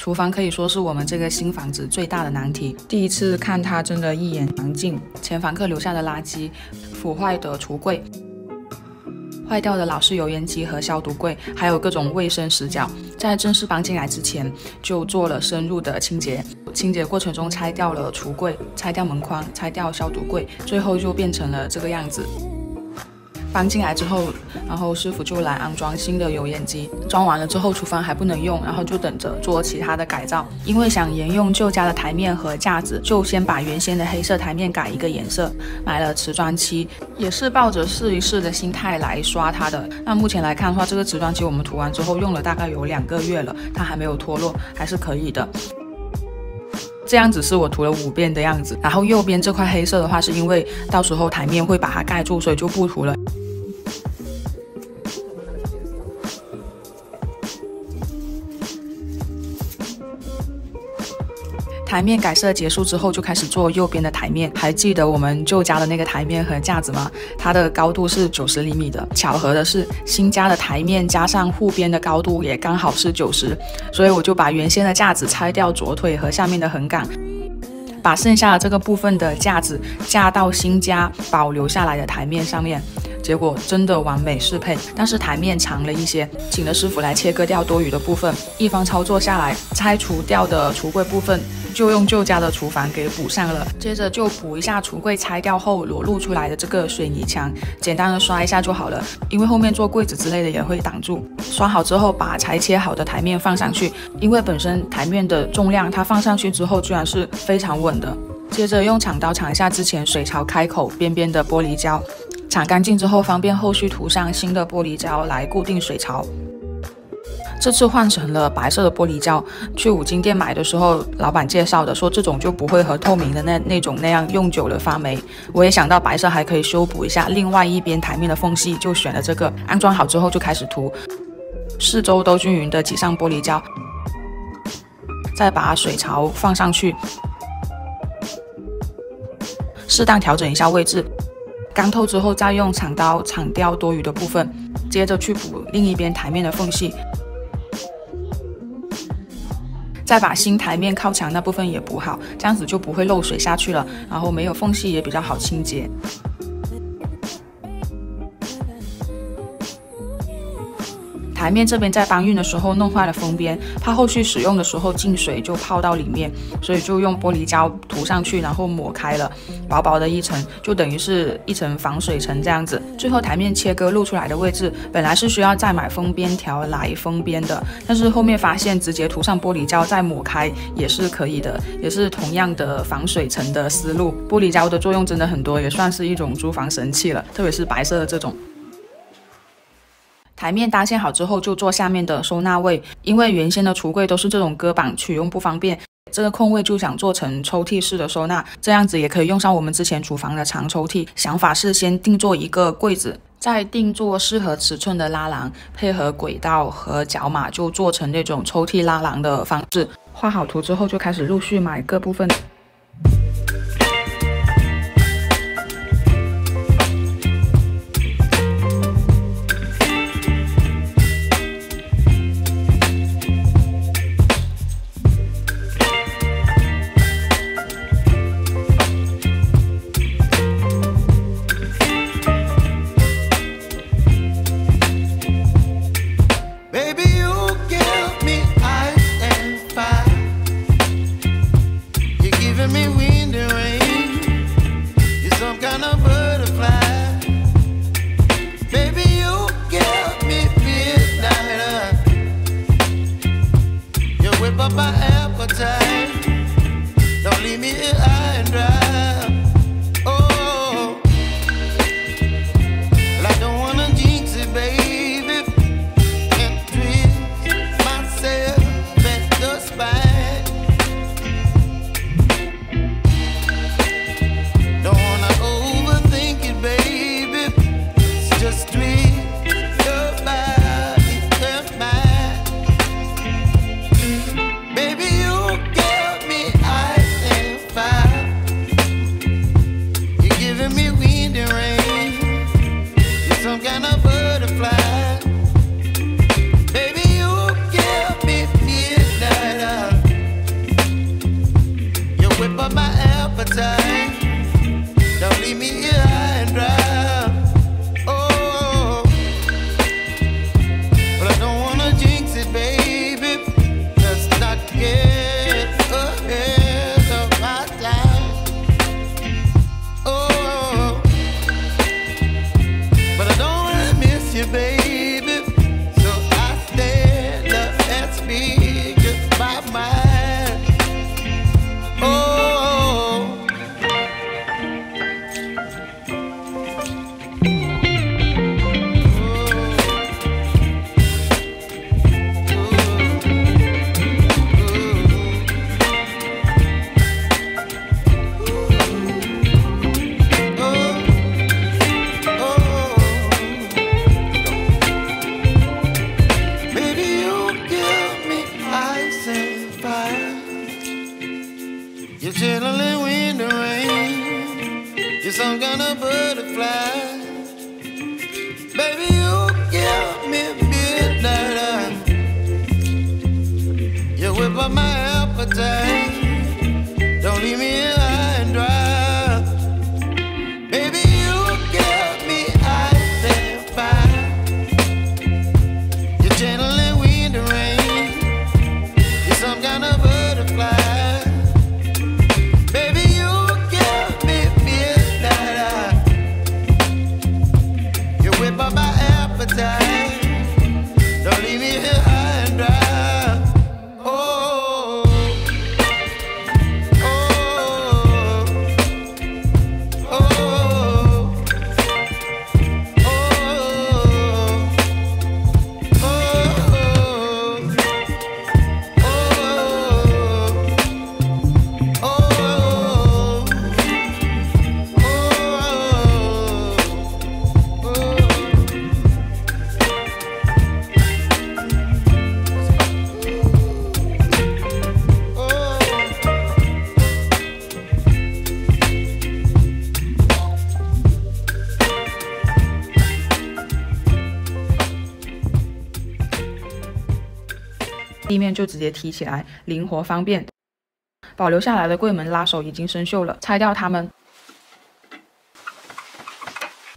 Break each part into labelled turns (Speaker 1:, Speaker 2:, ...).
Speaker 1: 厨房可以说是我们这个新房子最大的难题。第一次看它真的一眼难尽，前房客留下的垃圾、腐坏的橱柜、坏掉的老式油烟机和消毒柜，还有各种卫生死角，在正式搬进来之前就做了深入的清洁。清洁过程中拆掉了橱柜，拆掉门框，拆掉消毒柜，最后就变成了这个样子。搬进来之后，然后师傅就来安装新的油烟机，装完了之后厨房还不能用，然后就等着做其他的改造。因为想沿用旧家的台面和架子，就先把原先的黑色台面改一个颜色，买了瓷砖漆，也是抱着试一试的心态来刷它的。那目前来看的话，这个瓷砖漆我们涂完之后用了大概有2个月了，它还没有脱落，还是可以的。这样子是我涂了5遍的样子，然后右边这块黑色的话，是因为到时候台面会把它盖住，所以就不涂了。台面改色结束之后，就开始做右边的台面。还记得我们旧家的那个台面和架子吗？它的高度是90厘米的。巧合的是，新家的台面加上护边的高度也刚好是90，所以我就把原先的架子拆掉左腿和下面的横杆，把剩下的这个部分的架子架到新家保留下来的台面上面。结果真的完美适配，但是台面长了一些，请了师傅来切割掉多余的部分。一番操作下来，拆除掉的橱柜部分就用旧家的厨房给补上了。接着就补一下橱柜拆掉后裸露出来的这个水泥墙，简单的刷一下就好了，因为后面做柜子之类的也会挡住。刷好之后，把裁切好的台面放上去，因为本身台面的重量，它放上去之后居然是非常稳的。接着用铲刀铲一下之前水槽开口边边的玻璃胶，铲干净之后，方便后续涂上新的玻璃胶来固定水槽。这次换成了白色的玻璃胶，去五金店买的时候，老板介绍的，说这种就不会和透明的那样用久了发霉。我也想到白色还可以修补一下另外一边台面的缝隙，就选了这个。安装好之后就开始涂，四周都均匀的挤上玻璃胶，再把水槽放上去，适当调整一下位置。干透之后，再用铲刀铲掉多余的部分，接着去补另一边台面的缝隙，再把新台面靠墙那部分也补好，这样子就不会漏水下去了，然后没有缝隙也比较好清洁。台面这边在搬运的时候弄坏了封边，怕后续使用的时候进水就泡到里面，所以就用玻璃胶涂上去，然后抹开了，薄薄的一层，就等于是一层防水层这样子。最后台面切割露出来的位置，本来是需要再买封边条来封边的，但是后面发现直接涂上玻璃胶再抹开也是可以的，也是同样的防水层的思路。玻璃胶的作用真的很多，也算是一种租房神器了，特别是白色的这种。台面搭建好之后，就做下面的收纳位，因为原先的橱柜都是这种搁板，取用不方便，这个空位就想做成抽屉式的收纳，这样子也可以用上我们之前厨房的长抽屉。想法是先定做一个柜子，再定做适合尺寸的拉篮，配合轨道和角码，就做成那种抽屉拉篮的方式。画好图之后，就开始陆续买各部分。
Speaker 2: You're chilling when the rain. You're some kind of butterfly. Baby, you give me midnight. You whip up my appetite. Don't leave me here high and dry. Baby, you give me ice and fire. You're channeling wind and rain. You're some kind of butterfly. Baby, you give me midnight. You whip up my appetite. Don't leave me here high and dry.
Speaker 1: 地面就直接提起来，灵活方便。保留下来的柜门拉手已经生锈了，拆掉它们。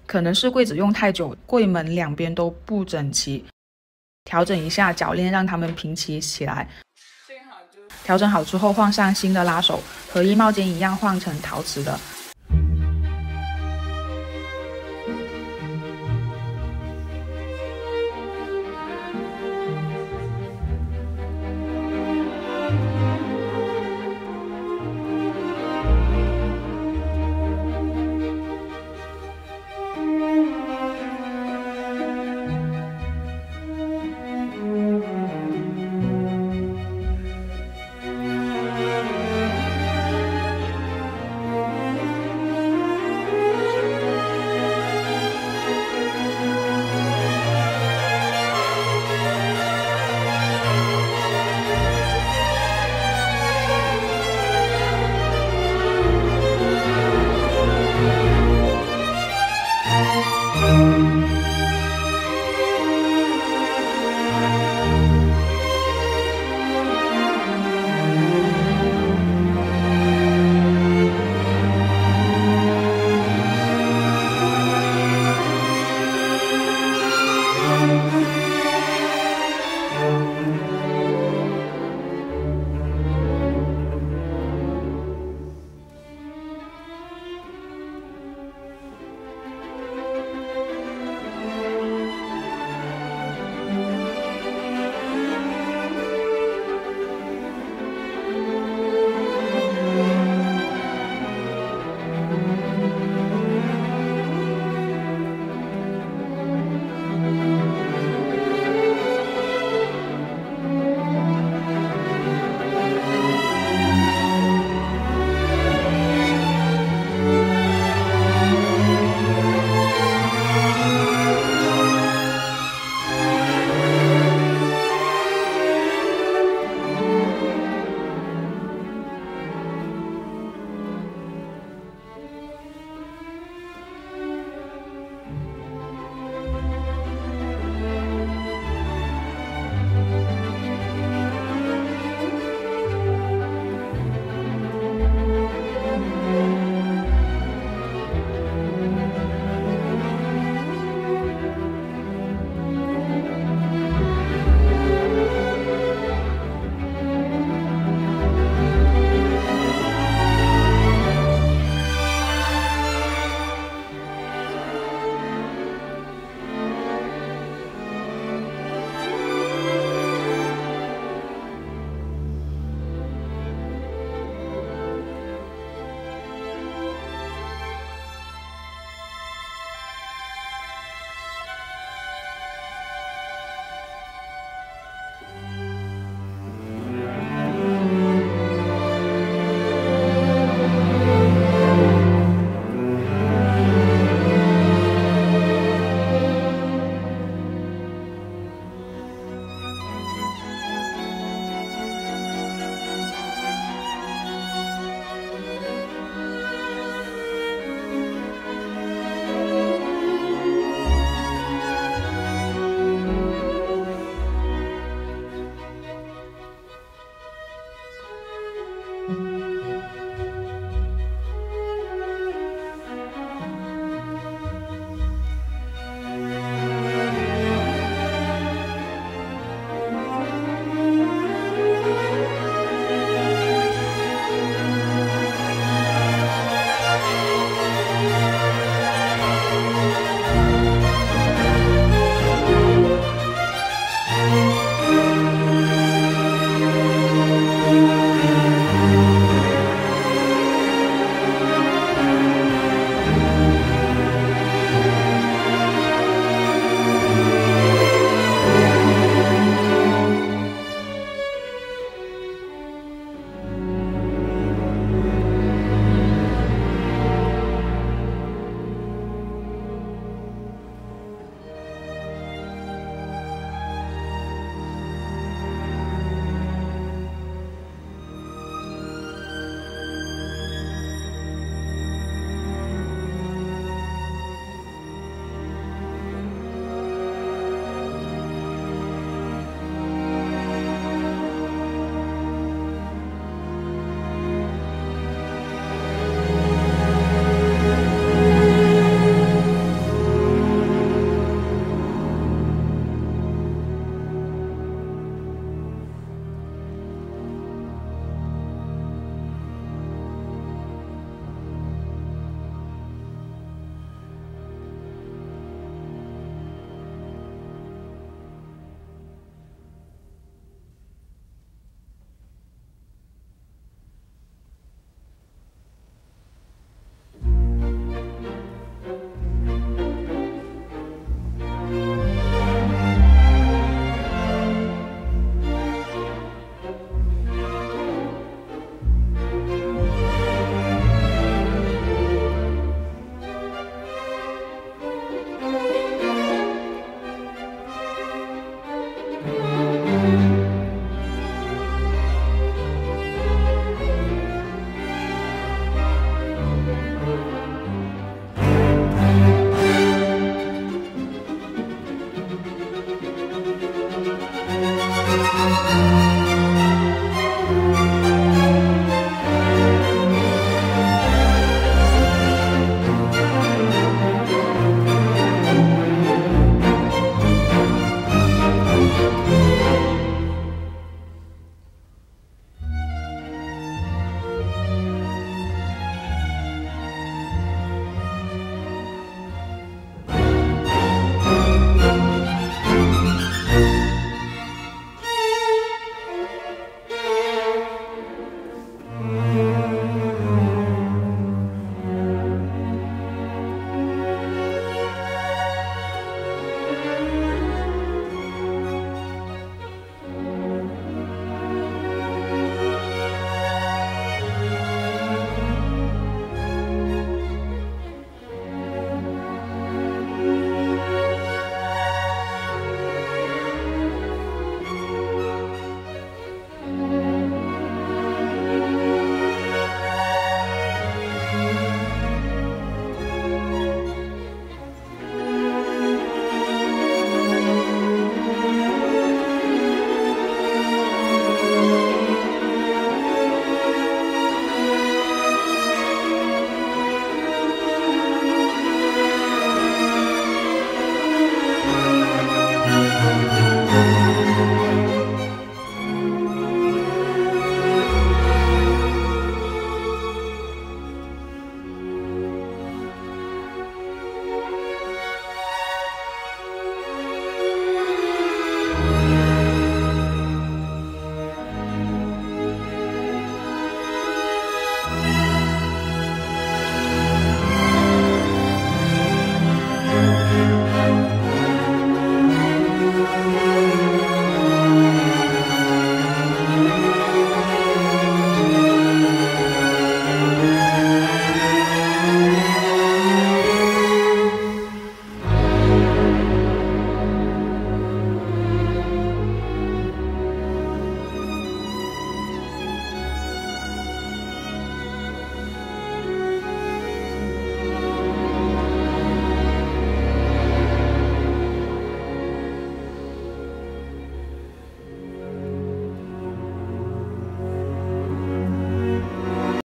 Speaker 1: 可能是柜子用太久，柜门两边都不整齐，调整一下铰链，让它们平齐起来。调整好之后，换上新的拉手，和衣帽间一样换成陶瓷的。